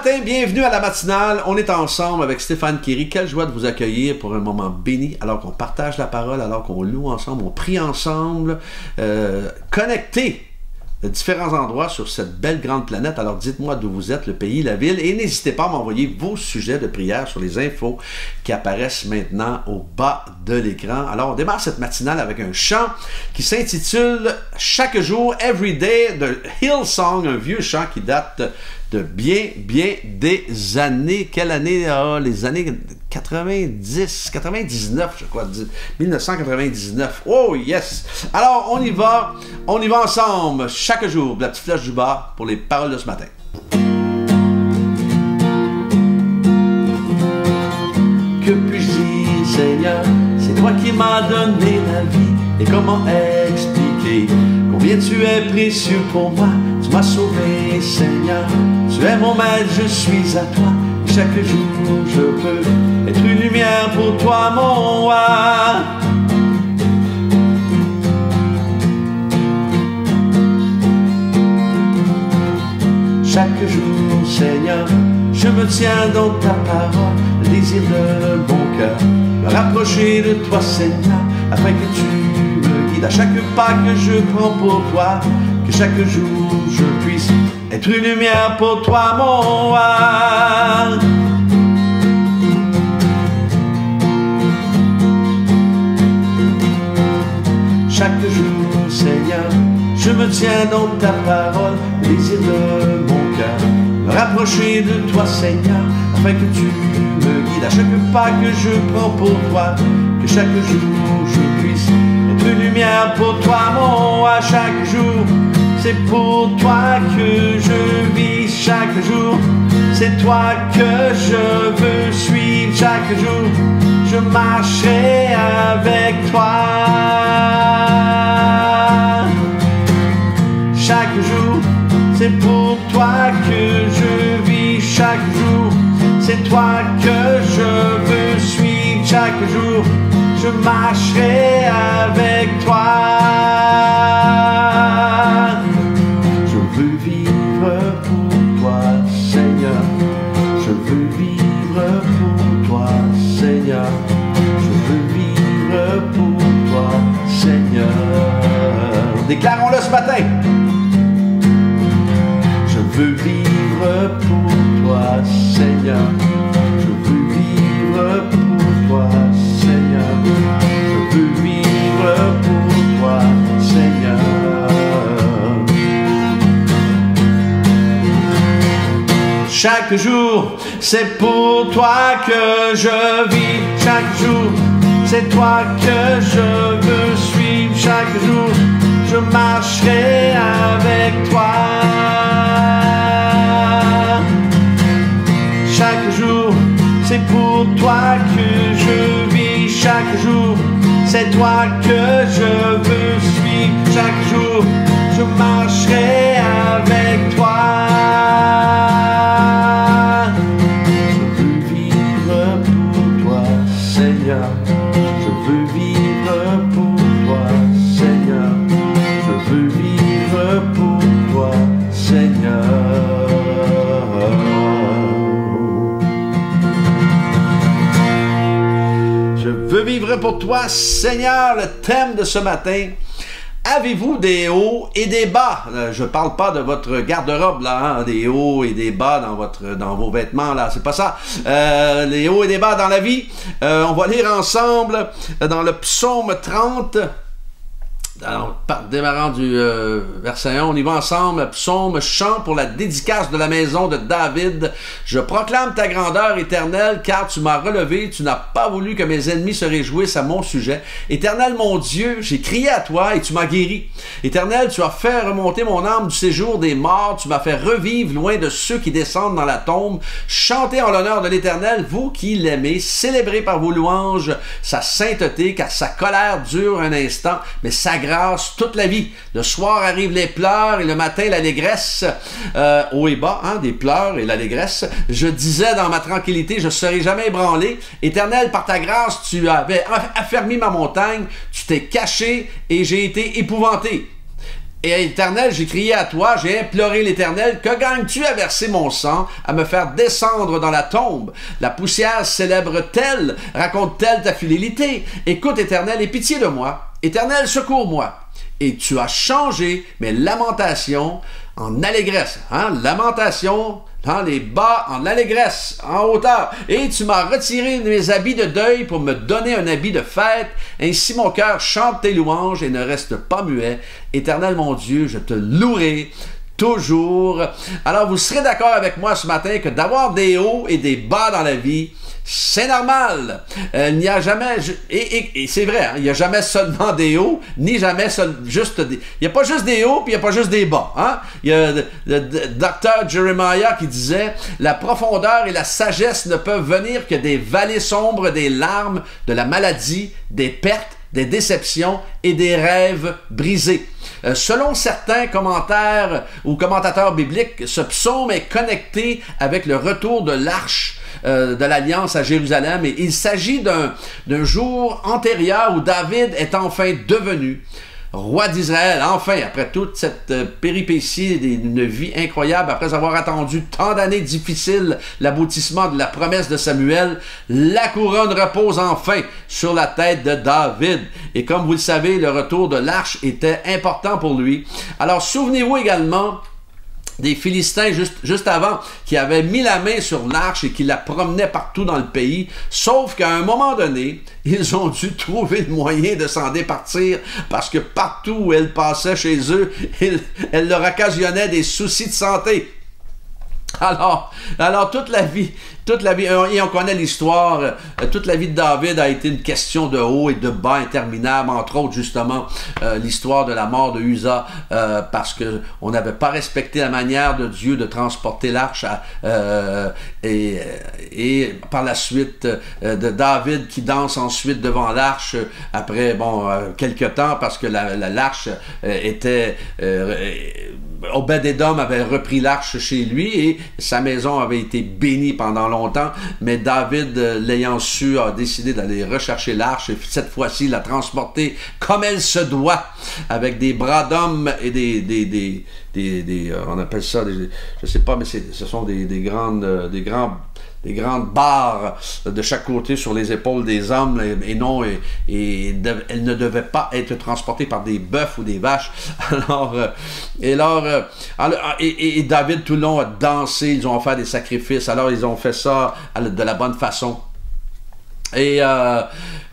matin, bienvenue à la matinale. On est ensemble avec Stéphane Kéry. Quelle joie de vous accueillir pour un moment béni, alors qu'on partage la parole, alors qu'on loue ensemble, on prie ensemble, connectés de différents endroits sur cette belle grande planète. Alors dites-moi d'où vous êtes, le pays, la ville, et n'hésitez pas à m'envoyer vos sujets de prière sur les infos qui apparaissent maintenant au bas de l'écran. Alors on démarre cette matinale avec un chant qui s'intitule « Chaque jour, Every Day » de Hillsong, un vieux chant qui date de bien des années. Quelle année? Les années 90, 99, je crois, 1999. Oh yes! Alors, on y va ensemble, chaque jour, de la petite flèche du bas pour les paroles de ce matin. Que puis-je dire, Seigneur? C'est toi qui m'as donné la vie. Et comment expliquer combien tu es précieux pour moi? Tu m'as sauvé, Seigneur. Tu es mon maître, je suis à toi. Et chaque jour, je peux être une lumière pour toi, mon roi. Chaque jour, Seigneur, je me tiens dans ta parole, le désir de mon cœur, me rapprocher de toi, Seigneur, afin que tu me guides à chaque pas que je prends pour toi, que chaque jour je puisse être une lumière pour toi, mon roi. Chaque jour, Seigneur, je me tiens dans ta parole, le désir de mon cœur, me rapprocher de toi, Seigneur, afin que tu me guides à chaque pas que je prends pour toi, que chaque jour je puisse être une lumière pour toi, mon roi. Chaque jour, c'est pour toi que je vis. Chaque jour, c'est toi que je veux suivre. Chaque jour, je marcherai avec toi. Chaque jour, c'est pour toi que je vis. Chaque jour, c'est toi que je veux suivre. Chaque jour, je marcherai avec toi. Je veux vivre pour toi, Seigneur. Je veux vivre pour toi, Seigneur. Je veux vivre pour toi, Seigneur. Déclarons-le ce matin. Je veux vivre pour toi, Seigneur. Je veux vivre pour toi, Seigneur. Je veux vivre pour toi, Seigneur. Chaque jour, c'est pour toi que je vis. Chaque jour, c'est toi que je veux suivre. Chaque jour, je marcherai avec toi. Chaque jour, c'est pour toi que je vis. Chaque jour, c'est toi que je veux suivre. Chaque jour, je marcherai avec toi. Je veux vivre pour toi, Seigneur. Je veux vivre pour toi, Seigneur. Je veux vivre pour toi, Seigneur. Je veux vivre pour toi, Seigneur. Le thème de ce matin. Avez-vous des hauts et des bas? Je parle pas de votre garde-robe, là, hein, des hauts et des bas dans vos vêtements, là, c'est pas ça. Les hauts et des bas dans la vie. On va lire ensemble dans le psaume 30. Alors, démarrant du verset 1, on y va ensemble. Psaume, chant pour la dédicace de la maison de David. Je proclame ta grandeur, Éternel, car tu m'as relevé. Tu n'as pas voulu que mes ennemis se réjouissent à mon sujet. Éternel, mon Dieu, j'ai crié à toi et tu m'as guéri. Éternel, tu as fait remonter mon âme du séjour des morts. Tu m'as fait revivre loin de ceux qui descendent dans la tombe. Chantez en l'honneur de l'Éternel, vous qui l'aimez. Célébrez par vos louanges sa sainteté, car sa colère dure un instant, mais sa grâce toute la vie. Le soir arrivent les pleurs et le matin l'allégresse. Haut et bas, hein, des pleurs et l'allégresse. Je disais dans ma tranquillité, je ne serai jamais ébranlé. Éternel, par ta grâce, tu avais affermi ma montagne, tu t'es caché et j'ai été épouvanté. Et Éternel, j'ai crié à toi, j'ai imploré l'Éternel, que gagnes-tu à verser mon sang, à me faire descendre dans la tombe? La poussière célèbre-t-elle, raconte-t-elle ta fidélité? Écoute, Éternel, aie pitié de moi. Éternel, secours-moi. Et tu as changé mes lamentations en allégresse. Hein? Lamentation dans les bas, en allégresse, en hauteur. Et tu m'as retiré mes habits de deuil pour me donner un habit de fête. Ainsi mon cœur chante tes louanges et ne reste pas muet. Éternel mon Dieu, je te louerai toujours. Alors vous serez d'accord avec moi ce matin que d'avoir des hauts et des bas dans la vie, c'est normal. Il n'y a jamais, et c'est vrai, hein, il n'y a jamais seulement des hauts, ni jamais juste des... Il n'y a pas juste des hauts, puis il n'y a pas juste des bas. Hein? Il y a le docteur Jeremiah qui disait « La profondeur et la sagesse ne peuvent venir que des vallées sombres, des larmes, de la maladie, des pertes, des déceptions et des rêves brisés. » Selon certains commentaires ou commentateurs bibliques, ce psaume est connecté avec le retour de l'arche de l'Alliance à Jérusalem, et il s'agit d'un jour antérieur où David est enfin devenu roi d'Israël. Enfin, après toute cette péripétie d'une vie incroyable, après avoir attendu tant d'années difficiles l'aboutissement de la promesse de Samuel, la couronne repose enfin sur la tête de David. Et comme vous le savez, le retour de l'arche était important pour lui. Alors, souvenez-vous également des Philistins juste avant, qui avaient mis la main sur l'arche et qui la promenaient partout dans le pays, sauf qu'à un moment donné, ils ont dû trouver le moyen de s'en départir, parce que partout où elle passait chez eux, elle leur occasionnait des soucis de santé. Alors toute la vie, et on connaît l'histoire, toute la vie de David a été une question de haut et de bas interminable, entre autres justement l'histoire de la mort de Uza, parce que on n'avait pas respecté la manière de Dieu de transporter l'arche, et par la suite de David qui danse ensuite devant l'arche après quelque temps, parce que l'arche était Obed-Édom avait repris l'arche chez lui et sa maison avait été bénie pendant longtemps, mais David, l'ayant su, a décidé d'aller rechercher l'arche et cette fois-ci la transporter comme elle se doit, avec des bras d'hommes et on appelle ça, je sais pas, mais ce sont des grandes barres de chaque côté sur les épaules des hommes, elles ne devaient pas être transportées par des bœufs ou des vaches. Et David tout le long a dansé, ils ont fait des sacrifices, alors ils ont fait ça de la bonne façon.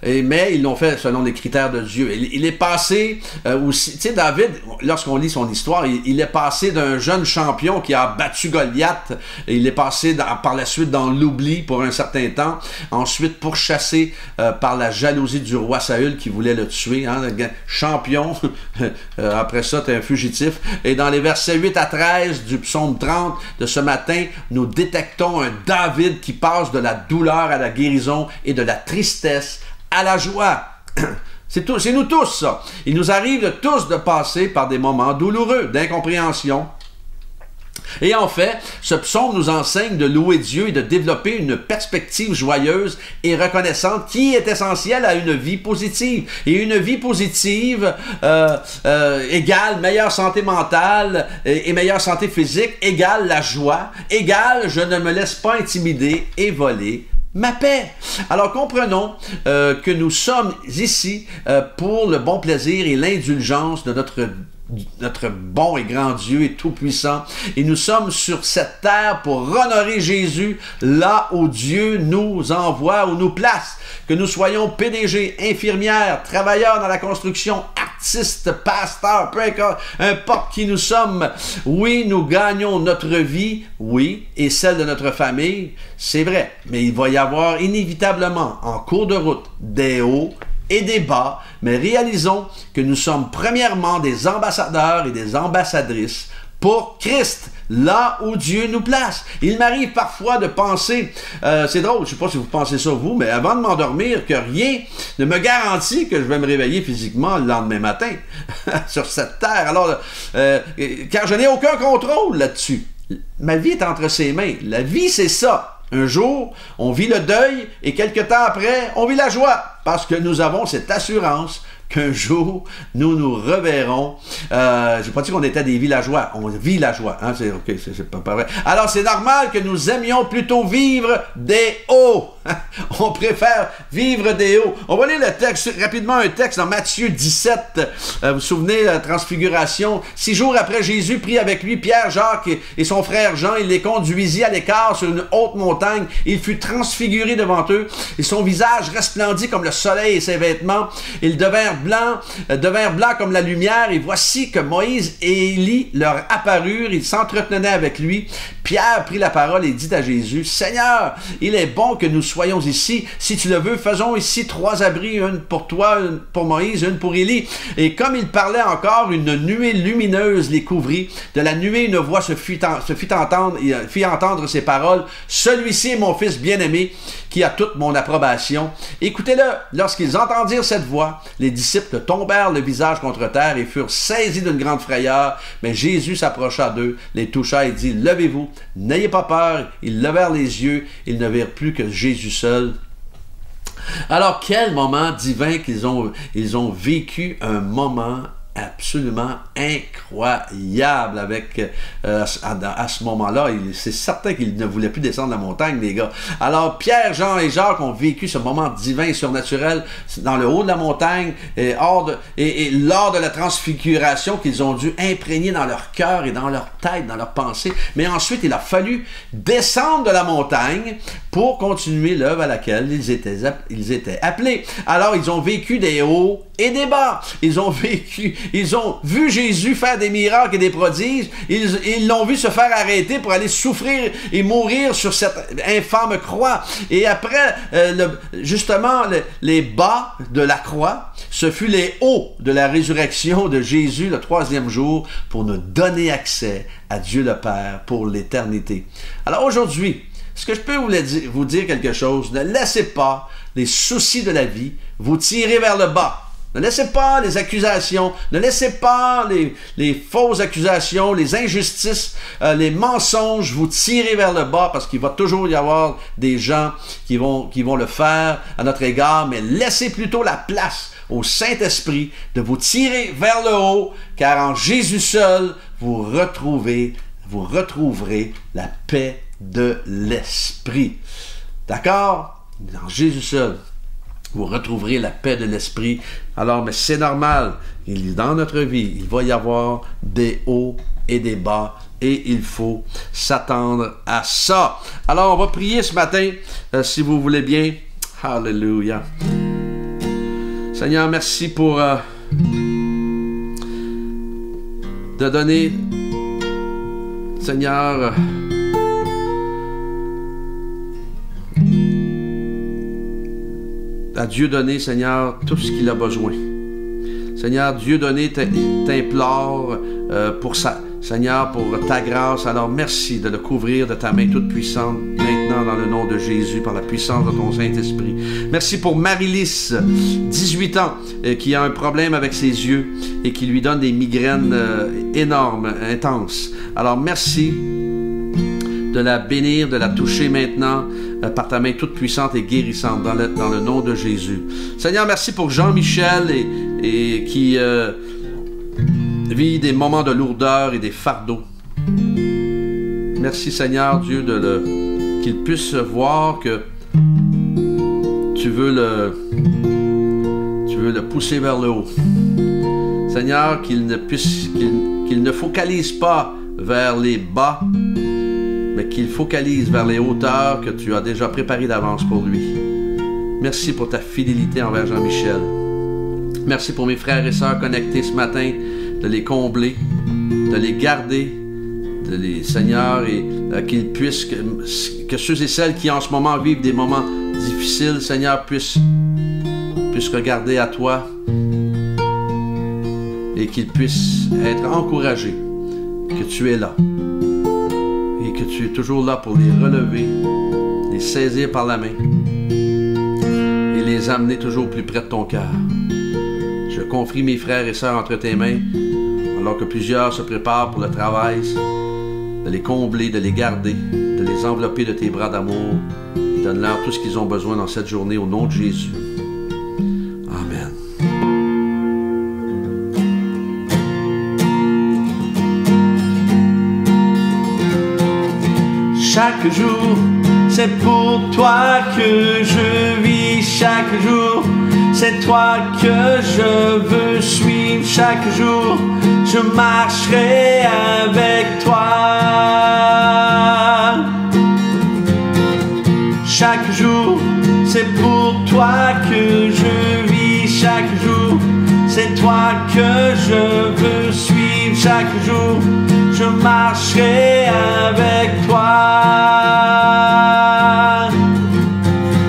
Mais ils l'ont fait selon les critères de Dieu. Il est passé aussi, tu sais, David, lorsqu'on lit son histoire, il est passé d'un jeune champion qui a battu Goliath, et il est passé par la suite dans l'oubli pour un certain temps, ensuite pourchassé par la jalousie du roi Saül qui voulait le tuer, hein, champion, après ça, t'es un fugitif. Et dans les versets 8 à 13 du psaume 30 de ce matin, nous détectons un David qui passe de la douleur à la guérison et de la tristesse à la joie. C'est nous tous, ça. Il nous arrive tous de passer par des moments douloureux, d'incompréhension. Et en fait, ce psaume nous enseigne de louer Dieu et de développer une perspective joyeuse et reconnaissante qui est essentielle à une vie positive. Et une vie positive égale meilleure santé mentale et meilleure santé physique, égale la joie, égale je ne me laisse pas intimider et voler ma paix. Alors comprenons que nous sommes ici pour le bon plaisir et l'indulgence de notre bon et grand Dieu et tout-puissant. Et nous sommes sur cette terre pour honorer Jésus là où Dieu nous envoie ou nous place. Que nous soyons PDG, infirmières, travailleurs dans la construction, artistes, pasteurs, peu importe qui nous sommes. Oui, nous gagnons notre vie, oui, et celle de notre famille, c'est vrai. Mais il va y avoir inévitablement en cours de route des hauts et des bas, mais réalisons que nous sommes premièrement des ambassadeurs et des ambassadrices pour Christ, là où Dieu nous place. Il m'arrive parfois de penser, c'est drôle, je ne sais pas si vous pensez ça vous, mais avant de m'endormir, que rien ne me garantit que je vais me réveiller physiquement le lendemain matin sur cette terre. Alors, car je n'ai aucun contrôle là-dessus. Ma vie est entre ses mains. La vie, c'est ça. Un jour, on vit le deuil et quelque temps après, on vit la joie parce que nous avons cette assurance qu'un jour, nous nous reverrons. J'ai pas dit qu'on était des villageois, on vit la joie. Hein? C'est ok, c'est pas vrai. Alors, c'est normal que nous aimions plutôt vivre des hauts. On préfère vivre des hauts. On va lire le texte, rapidement un texte dans Matthieu 17. Vous vous souvenez, la transfiguration. 6 jours après, Jésus prit avec lui Pierre, Jacques et son frère Jean. Il les conduisit à l'écart sur une haute montagne. Il fut transfiguré devant eux. Et son visage resplendit comme le soleil et ses vêtements. Ils devinrent blancs comme la lumière. Et voici que Moïse et Élie leur apparurent. Ils s'entretenaient avec lui. Pierre prit la parole et dit à Jésus, « Seigneur, il est bon que nous soyons ici. Si tu le veux, faisons ici 3 abris, une pour toi, une pour Moïse, une pour Élie. » Et comme il parlait encore, une nuée lumineuse les couvrit. De la nuée, une voix se fit entendre ces paroles. « Celui-ci est mon fils bien-aimé, qui a toute mon approbation. » Écoutez-le. Lorsqu'ils entendirent cette voix, les disciples tombèrent le visage contre terre et furent saisis d'une grande frayeur. Mais Jésus s'approcha d'eux, les toucha et dit, « Levez-vous, n'ayez pas peur. » Ils levèrent les yeux, ils ne virent plus que Jésus seul. Alors, quel moment divin qu'ils ont vécu, un moment absolument incroyable avec à ce moment-là. C'est certain qu'ils ne voulaient plus descendre la montagne, les gars. Alors, Pierre, Jean et Jacques ont vécu ce moment divin et surnaturel dans le haut de la montagne et lors de la transfiguration qu'ils ont dû imprégner dans leur cœur et dans leur tête, dans leurs pensées. Mais ensuite, il a fallu descendre de la montagne pour continuer l'œuvre à laquelle ils étaient appelés. Alors, ils ont vécu des hauts et des bas. Ils ont vu Jésus faire des miracles et des prodiges. Ils l'ont vu se faire arrêter pour aller souffrir et mourir sur cette infâme croix. Et après, justement, les bas de la croix, ce fut les hauts de la résurrection de Jésus le 3e jour pour nous donner accès à Dieu le Père pour l'éternité. Alors aujourd'hui, est-ce que je peux vous dire quelque chose? Ne laissez pas les soucis de la vie vous tirer vers le bas. Ne laissez pas les accusations, ne laissez pas les fausses accusations, les injustices, les mensonges vous tirer vers le bas, parce qu'il va toujours y avoir des gens qui vont le faire à notre égard, mais laissez plutôt la place au Saint-Esprit de vous tirer vers le haut, car en Jésus seul, vous retrouverez la paix de l'Esprit. D'accord? En Jésus seul, vous retrouverez la paix de l'esprit. Alors, mais c'est normal. Dans notre vie, il va y avoir des hauts et des bas. Et il faut s'attendre à ça. Alors, on va prier ce matin, si vous voulez bien. Alléluia. Seigneur, merci pour de donner, Seigneur, à Dieu donné, Seigneur, tout ce qu'il a besoin. Seigneur, Dieu donné t'implore Seigneur, pour ta grâce. Alors merci de le couvrir de ta main toute puissante, maintenant dans le nom de Jésus, par la puissance de ton Saint-Esprit. Merci pour Marie-Lys, 18 ans, qui a un problème avec ses yeux et qui lui donne des migraines énormes, intenses. Alors merci de la bénir, de la toucher maintenant par ta main toute puissante et guérissante dans le nom de Jésus. Seigneur, merci pour Jean-Michel et qui vit des moments de lourdeur et des fardeaux. Merci Seigneur Dieu qu'il puisse voir que tu veux le pousser vers le haut. Seigneur, qu'il ne focalise pas vers les bas, mais qu'il focalise vers les hauteurs que tu as déjà préparées d'avance pour lui. Merci pour ta fidélité envers Jean-Michel. Merci pour mes frères et sœurs connectés ce matin, de les combler, de les garder, Seigneur, et qu'ils puissent, que ceux et celles qui en ce moment vivent des moments difficiles, Seigneur, puissent regarder à toi et qu'ils puissent être encouragés que tu es là. Que tu es toujours là pour les relever, les saisir par la main et les amener toujours plus près de ton cœur. Je confie mes frères et sœurs entre tes mains, alors que plusieurs se préparent pour le travail, de les combler, de les garder, de les envelopper de tes bras d'amour. Donne-leur tout ce qu'ils ont besoin dans cette journée au nom de Jésus. Amen. jour. C'est pour toi que je vis chaque jour. C'est toi que je veux suivre chaque jour. Je marcherai avec toi. Chaque jour, c'est pour toi que je vis chaque jour. C'est toi que je veux suivre chaque jour. Je marcherai avec toi.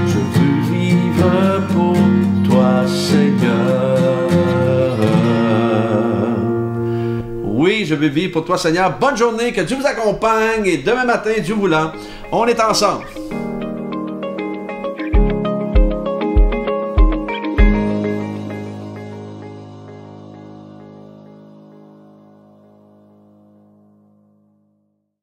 Je veux vivre pour toi, Seigneur. Oui, je veux vivre pour toi, Seigneur. Bonne journée, que Dieu vous accompagne. Et demain matin, Dieu voulant, on est ensemble.